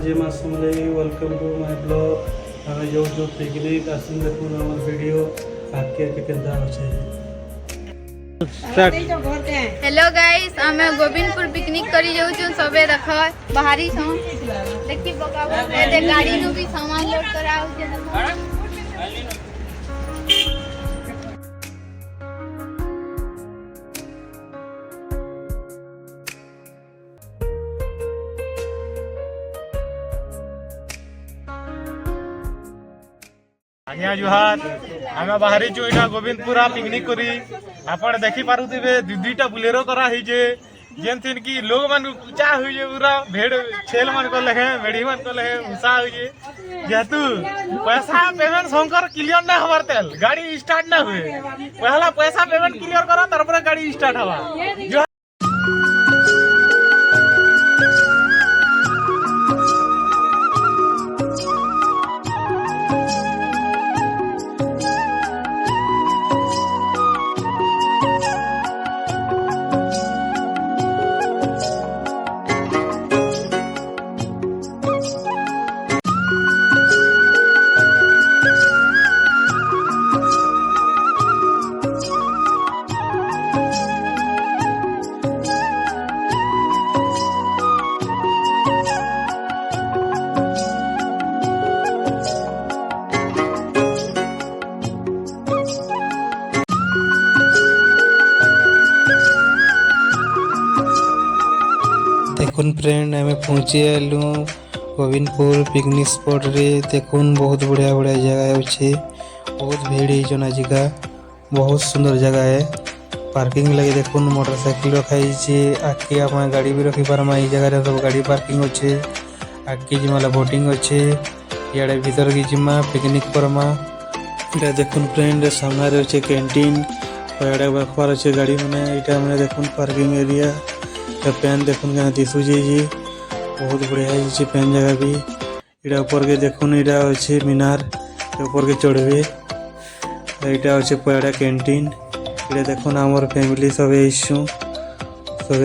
जय मां समलेई welcome to my blog. आमे जो जो पिकनिक आसन देखो हमर वीडियो आके के केंदा होछे। हेलो गाइस, आमे गोविंदपुर पिकनिक करी जाऊ छु। सबे देख बाहरी छ देखि बकावा ए गाड़ी नु भी सामान लोड कराउ जे देखो। आज्ञा जुहार आमे बाहरी छु इना गोविंदपुरा पिकनिक करी। आपण देखि पारुथिबे दुईटा बुलेरो करा ही जे जेनथिन की लोग मन ऊंचा होई जे पूरा भेड़ छेल मन को लगे मेढ़ी मन को लगे ऊंचा होई जे जेतु पैसा पेमेंट शंकर क्लियर ना हमार तेल गाड़ी स्टार्ट ना हुए। पहला पैसा पेमेंट क्लियर करो तरपर गाड़ी स्टार्ट हवा। देखुन फ्रेंड आमे पहुंची आलु गोविंदपुर पिकनिक स्पॉट रे। देखुन बहुत बढ़िया बढ़िया जगह अच्छे, बहुत भीड़ है जना जगह, बहुत सुंदर जगह है। पार्किंग लगे देखुन मोटरसाइकिल रखाई छे, आके आपण गाड़ी भी रखी पारमा। ई जगह रे सब गाड़ी पार्किंग अच्छे, आके जिमाला बोटिंग अच्छे, याडे भीतर की जिमा पिकनिक परमा। इटा देखुन फ्रेंड सामने रे अच्छे कैंटीन, याडे बखबार अच्छे गाड़ी माने। इटा माने देखुन पार्किंग एरिया पेन देखुन क्या दिशु जी बहुत बढ़िया है पेन जगह भी। इटा ऊपर के देखुन इटा अच्छे मीनार ऊपर के चढ़वे। इटा अच्छे पड़ा कैंटीन। इटा देखुन आमर फैमिली सब इशू सब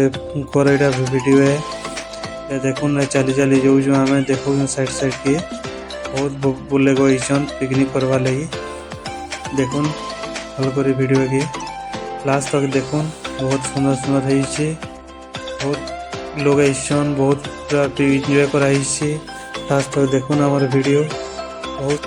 कर इटा वीडियो है। इटा देखुन चली चली जाऊँ आम देखो साइड साइड के बहुत बुले गईन पिकनिक करवा लगी। देखुन भल कर वीडियो के लास्ट तक देखुन बहुत सुंदर सुंदर है। बहुत लोग आइसन, बहुत एंजॉय कराई। लास्ट तक देखुन हमारे वीडियो बहुत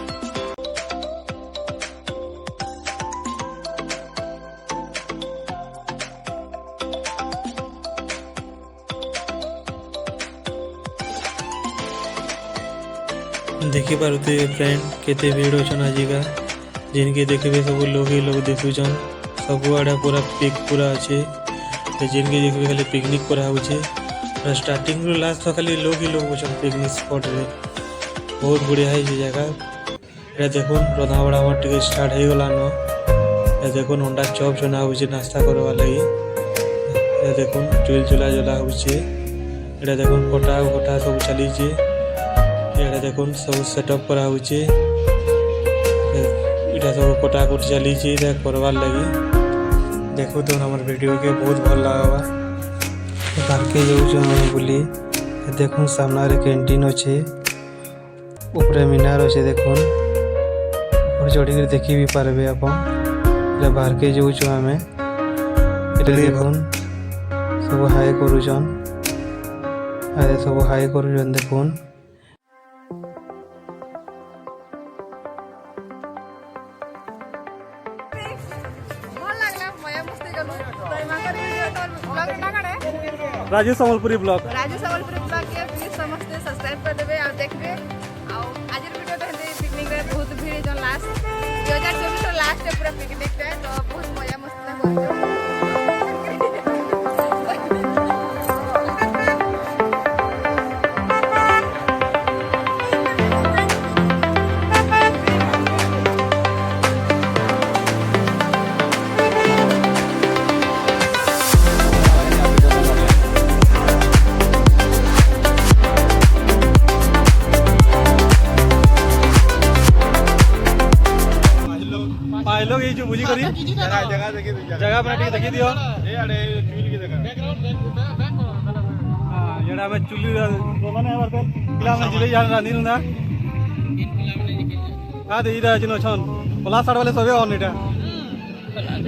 देखी पारुते फ्रेंड केते भीड़ अच्छन आजिका। जिनके देखबे सब लोग ही लोग देखुछन, सब आड़ा पूरा पिक पूरा अच्छे। जिनके देखबे खाली पिकनिक करा होछे, स्टार्टिंग रो लास्ट तक खाली लोग ही लोग बचन पिकनिक स्पॉट रे। बहुत बढ़िया है ये जगह। ए देखुन रधा बड़ा टिके स्टार्ट हो गला न। ए देखुन अंडा चॉप जना होछे नाश्ता करवा लगी। ए देखुन चूल चूल्हा जला होछे। एटा देखुन कोटा कोटा सब चली छे। एटा देखुन सब सेटअप करा होछे। एटा सब कोटा कोट चली छे एटा करवा लगी। देखो तो हमार वीडियो के बहुत भल लगा। पार्के जाऊँ बुली देखुन सामने रे कैंटीन अच्छे, ऊपर मीनार अच्छे। देखुन और चढ़ी देखी भी पारबे आपन। बाहर के जाऊँ आम देखुन सब हाई करुचन, अरे सब हाई करुचन देखुन। राजू संबलपुरी ब्लॉग के प्लीज समझते सब्सक्राइब कर देबे और देखबे। और आज वीडियो तो पिकनिक रे बहुत भीड़ जन लास्ट 2024 लास्ट पूरा पिकनिक रे तो बहुत मजा मस्ती करछो। लोग ये जो बुझी करी जगह अपना ठीक देखी दियो। ए अरे चूल की जगह हां एडा में चुली माने बरते पिला में जिले यार रानी ना आ दे इरा जिनो छन पला साड वाले सबे ऑन इटा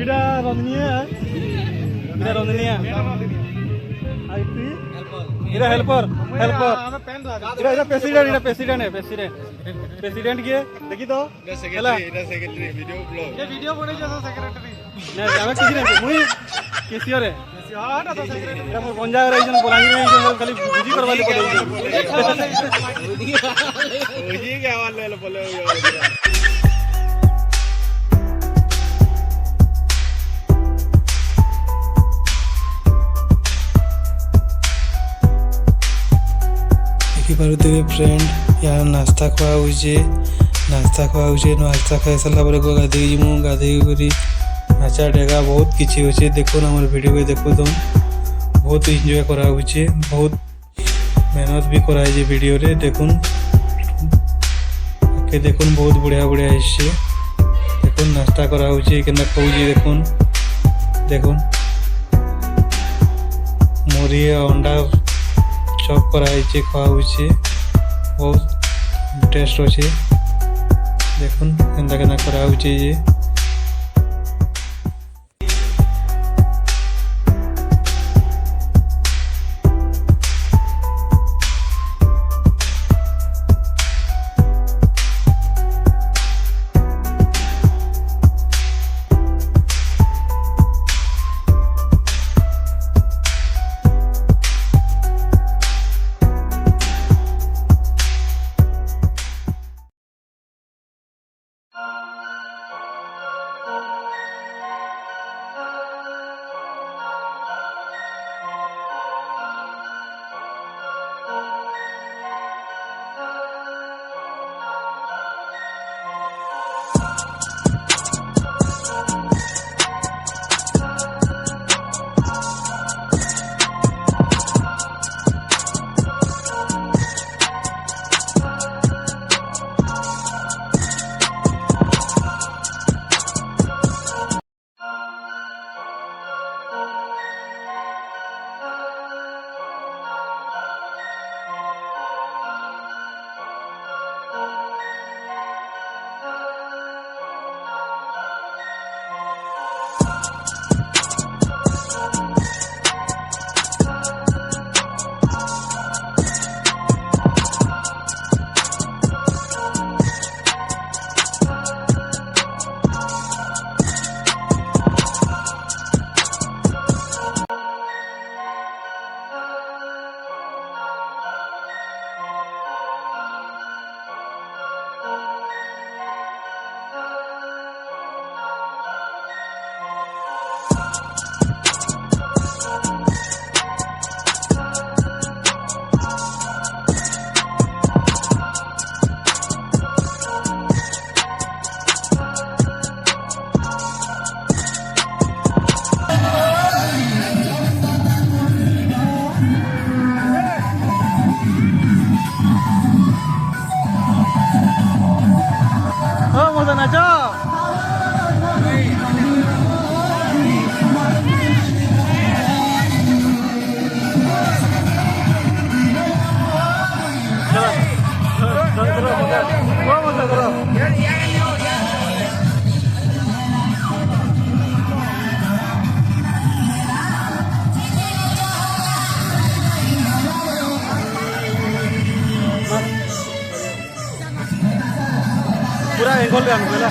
इटा रंजनी है इरा रंजनी है आईटी इरा हेल्पर हेल्पर इरा प्रेसिडेंट है प्रेसिडेंट के देखी तो सेक्रेटरी वीडियो ब्लॉग ये वीडियो बने जैसा सेक्रेटरी ना हमें किसी ने मुई केसीआर है हां तो सेक्रेटरी हम गंजा रे जन बोलांगी रे जन खाली बुझी करवा ले बुझी के वाले बोले देखिपे फ्रेंड यहाँ नास्ता खुआ नास्ता खाई सारा पर गाधे जीमु गाधे नाचा डेगा बहुत किसी अच्छे देखो आम वीडियो के देखो तुम बहुत एंजॉय करा बहुत मेहनत भी कराई वीडियो रे देखुन के देखुन बहुत बढ़िया बढ़िया देखुन नास्ता करा केना खाऊँ देखुन मुरी अंडा चॉप कराई खाऊँ बहुत टेस्ट अच्छे देखुन केना कराऊँ ये पूरा एंगल ले आनु बेला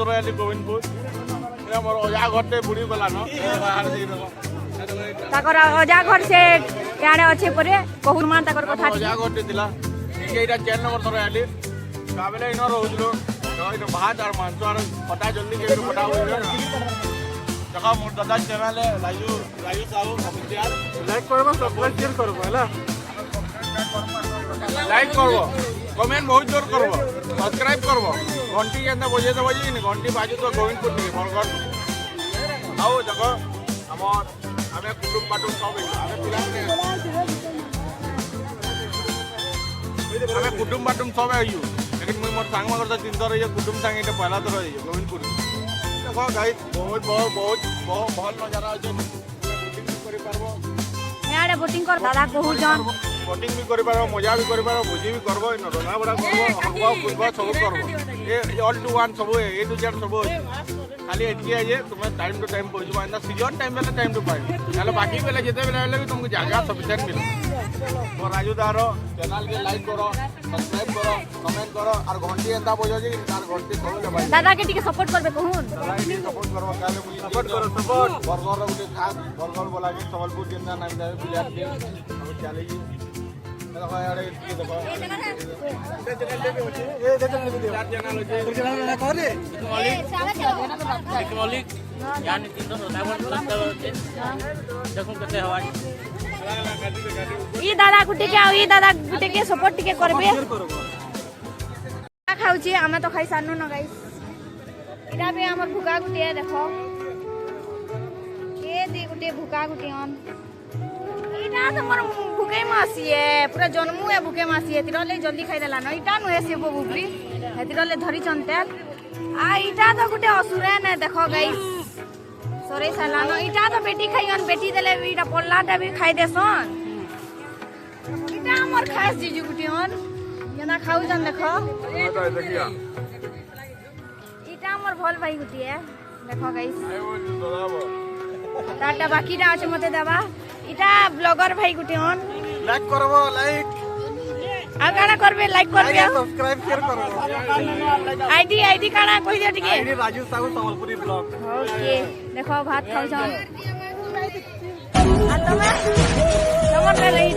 ଥର ଆଇଲି ଗୋବିନ୍ଦପୁର ମୋର ଅଜା ଘରଟେ ବୁଡ଼ି ଗଲା ନ ତାଙ୍କର ଅଜା ଘର ସେ ଇଆଡ଼େ ଅଛେ ପରେ କହୁନ୍ ମା ତାଙ୍କର କଥା ଅଜା ଘରଟେ ଥିଲା ଏଇଟା 4 ନମ୍ବର ଥର ଆଇଲି ତାବେଲେ ଇନ ରହୁଥିଲୁ ଇନ ଭାତ ଆର ମାଂସ ଆର ଖଟା ଜଲ୍ଦି କେବେ ଖଟା ହୁଏ ଦେଖ ମୋର ଦାଦା channel Raju Sahu official like করব সবস্ক্রাইব শেয়ার করব হলা লাইক করব কমেন্ট বহুত জোর করব সবস্ক্রাইব করব ঘন্টি কেন বজে তো বজে ঘন্টি বাজু তো গোবিন্দপুর থেকে বরগড় আও দেখো আমার আমি কুটুম পাটুম সব আমি পিলানে আমি কুটুম পাটুম সব আইয়ু लेकिन मुई मोर सांग मगर 3 थर ये कुटुम संग एटा पहला थर है गोविंदपुर देखो गाइस बहुत बहुत नजारा আছে बोटिंग करि पारबो इआड़े बोटिंग कर दादा कहू जन बोटिंग भी करि पारबो मजा भी करि पारबो भोजी भी करबो इन रंगा बड़ा करबो हवा फुलबो सब करबो ए ऑल टू वन सब ए टू जेड सब खाली एटके आजे तुम टाइम टू टाइम पहुंचबो इन सीजन टाइम बेला टाइम टू फाइव नाले बाकी बेला जेते बेला भी तुमको जगह सफिशिएंट मिले तो राजू दारो चैनल के लाइक करो सब्सक्राइब करो कमेंट करो और घंटी एंता बजो जे तार घंटी सब दबाई दादा के टिके सपोर्ट करबे कहून दादा के सपोर्ट करबो काले मुई सपोर्ट करो सपोर्ट बरगड़ गुटे खास बरगड़ बोला के सबलपुर जिंदा नाम जाए प्लेयर के हम चले जी देखो यार ये देखो ए चैनल लेके होचे ए देखो वीडियो चैनल होचे चैनल ना करे टेक्नोलॉजी यानी 357 देखो कैसे हवा ई दादा गुटे के ई दादा गुटे के सपोर्ट टिके करबे खाउची हमें तो खाई सानू न गाइस इटा पे हमर भुका गुटे देखो ए दी गुटे भुका गुटे ऑन इटा तो मोर भुके मासी है पूरा जन्मू है भुके मासी है तिरले जल्दी खाई देला न इटा नु है से बुबरी है तिरले धरी चनते आ इटा तो गुटे असुरे ने देखो गाइस सरे साला न इटा तो बेटी खाइयन बेटी देले इटा पल्लाटा भी खाई देसन इटा हमर खास जीजू गुटे ऑन केना खाउ जन देखो देखिया इटा हमर भल भाई गुटी है देखो गाइस ताटा बाकीटा আছে মতে দেবা इटा ब्लॉगर भाई गुटी ऑन लाइक करबो लाइक आगाड़ा करबे लाइक करबे सब्सक्राइब शेयर करब आईडी काना कहि दियो टिके ID Raju Sahu Sambalpuri blog okay देखो भात खाउ जाओ आ तमर ले लई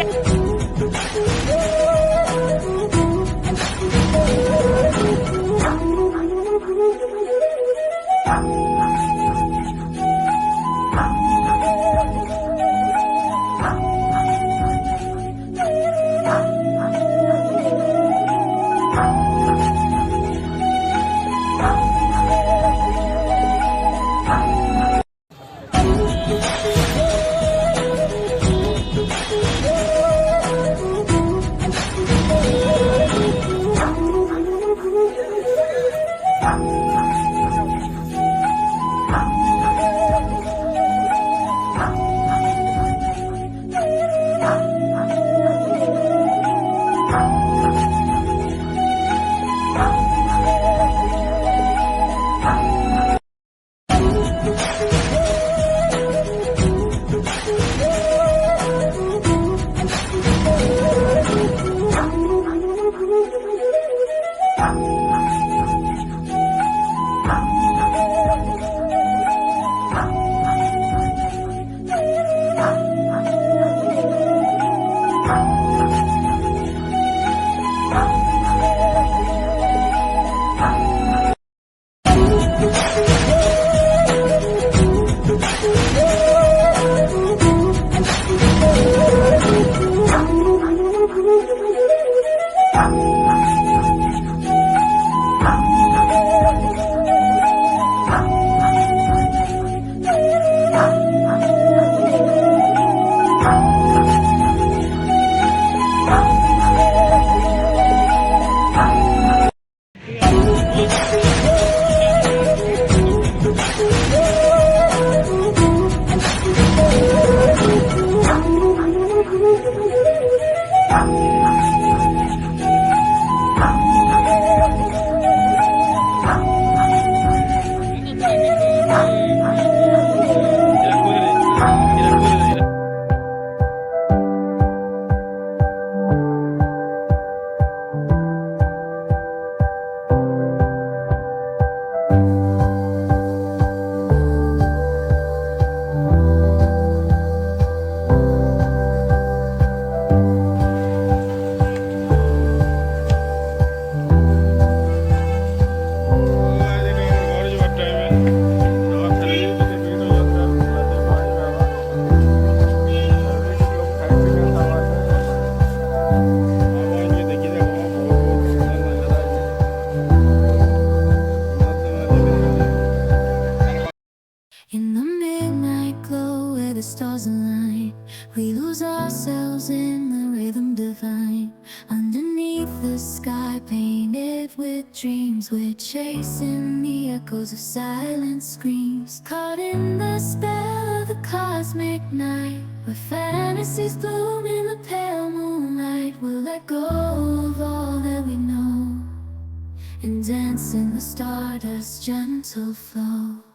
with dreams. We're chasing the echoes of silent screams, caught in the spell of the cosmic night, where fantasies bloom in the pale moonlight. We'll let go of all that we know and dance in the stardust's gentle flow.